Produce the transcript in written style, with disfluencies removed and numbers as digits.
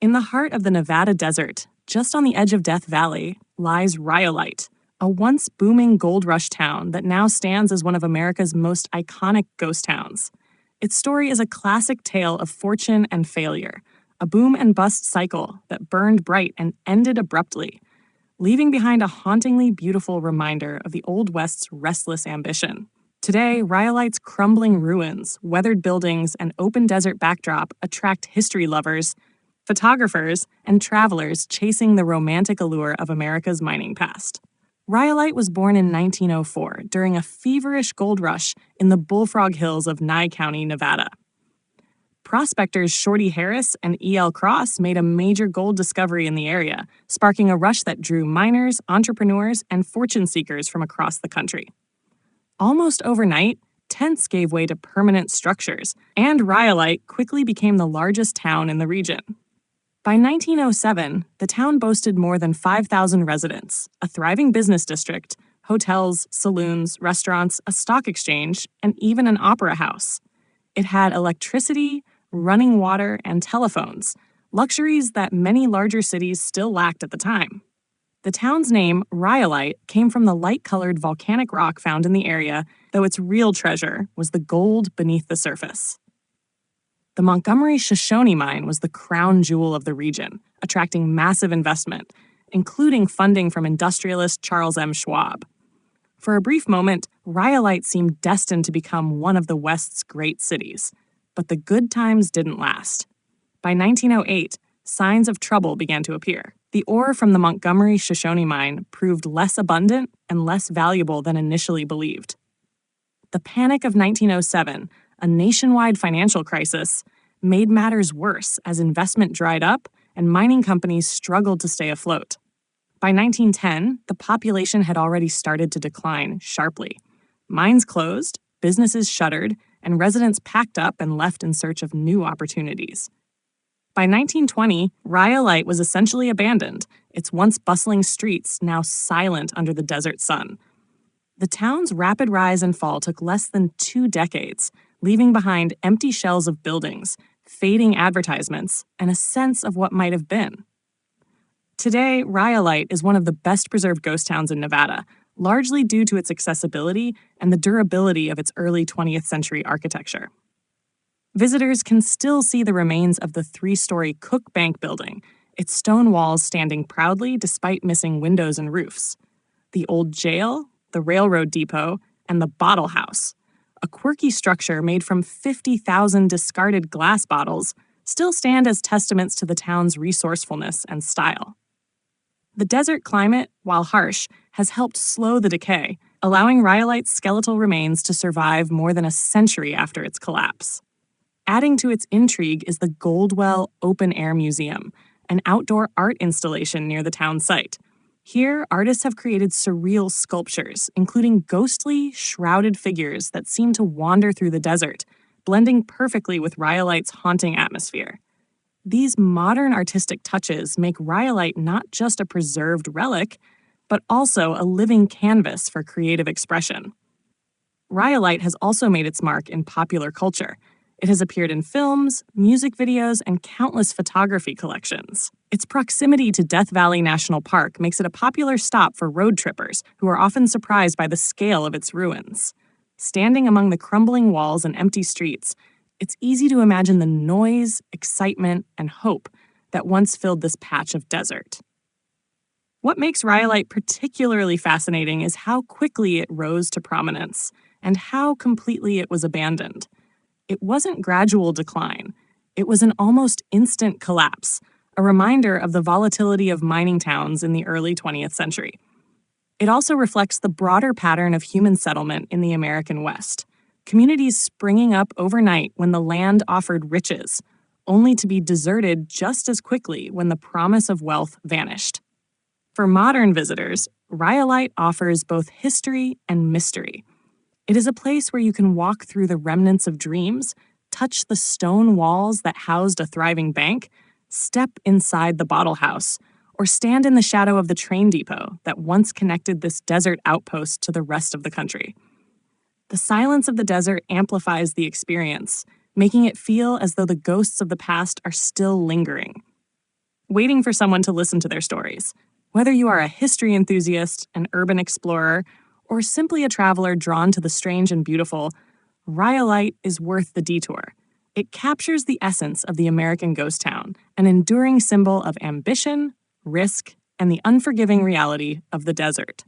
In the heart of the Nevada desert, just on the edge of Death Valley, lies Rhyolite, a once booming gold rush town that now stands as one of America's most iconic ghost towns. Its story is a classic tale of fortune and failure, a boom and bust cycle that burned bright and ended abruptly, leaving behind a hauntingly beautiful reminder of the Old West's restless ambition. Today, Rhyolite's crumbling ruins, weathered buildings, and open desert backdrop attract history lovers, photographers, and travelers chasing the romantic allure of America's mining past. Rhyolite was born in 1904 during a feverish gold rush in the Bullfrog Hills of Nye County, Nevada. Prospectors Shorty Harris and E.L. Cross made a major gold discovery in the area, sparking a rush that drew miners, entrepreneurs, and fortune seekers from across the country. Almost overnight, tents gave way to permanent structures, and Rhyolite quickly became the largest town in the region. By 1907, the town boasted more than 5,000 residents, a thriving business district, hotels, saloons, restaurants, a stock exchange, and even an opera house. It had electricity, running water, and telephones, luxuries that many larger cities still lacked at the time. The town's name, Rhyolite, came from the light-colored volcanic rock found in the area, though its real treasure was the gold beneath the surface. The Montgomery Shoshone mine was the crown jewel of the region, attracting massive investment, including funding from industrialist Charles M. Schwab. For a brief moment, Rhyolite seemed destined to become one of the West's great cities. But the good times didn't last. By 1908, signs of trouble began to appear. The ore from the Montgomery Shoshone mine proved less abundant and less valuable than initially believed. The Panic of 1907, a nationwide financial crisis, made matters worse as investment dried up and mining companies struggled to stay afloat. By 1910, the population had already started to decline sharply. Mines closed, businesses shuttered, and residents packed up and left in search of new opportunities. By 1920, Rhyolite was essentially abandoned, its once bustling streets now silent under the desert sun. The town's rapid rise and fall took less than 2 decades, leaving behind empty shells of buildings, fading advertisements, and a sense of what might have been. Today, Rhyolite is one of the best-preserved ghost towns in Nevada, largely due to its accessibility and the durability of its early 20th century architecture. Visitors can still see the remains of the 3-story Cook Bank building, its stone walls standing proudly despite missing windows and roofs. The old jail, the railroad depot, and the bottle house, a quirky structure made from 50,000 discarded glass bottles, still stand as testaments to the town's resourcefulness and style. The desert climate, while harsh, has helped slow the decay, allowing Rhyolite's skeletal remains to survive more than a century after its collapse. Adding to its intrigue is the Goldwell Open Air Museum, an outdoor art installation near the town site. Here, artists have created surreal sculptures, including ghostly, shrouded figures that seem to wander through the desert, blending perfectly with Rhyolite's haunting atmosphere. These modern artistic touches make Rhyolite not just a preserved relic, but also a living canvas for creative expression. Rhyolite has also made its mark in popular culture. It has appeared in films, music videos, and countless photography collections. Its proximity to Death Valley National Park makes it a popular stop for road trippers who are often surprised by the scale of its ruins. Standing among the crumbling walls and empty streets, it's easy to imagine the noise, excitement, and hope that once filled this patch of desert. What makes Rhyolite particularly fascinating is how quickly it rose to prominence and how completely it was abandoned. It wasn't gradual decline. It was an almost instant collapse, a reminder of the volatility of mining towns in the early 20th century. It also reflects the broader pattern of human settlement in the American West, communities springing up overnight when the land offered riches, only to be deserted just as quickly when the promise of wealth vanished. For modern visitors, Rhyolite offers both history and mystery. It is a place where you can walk through the remnants of dreams, touch the stone walls that housed a thriving bank, step inside the bottle house, or stand in the shadow of the train depot that once connected this desert outpost to the rest of the country. The silence of the desert amplifies the experience, making it feel as though the ghosts of the past are still lingering. waiting for someone to listen to their stories. Whether you are a history enthusiast, an urban explorer, or simply a traveler drawn to the strange and beautiful, Rhyolite is worth the detour. It captures the essence of the American ghost town, an enduring symbol of ambition, risk, and the unforgiving reality of the desert.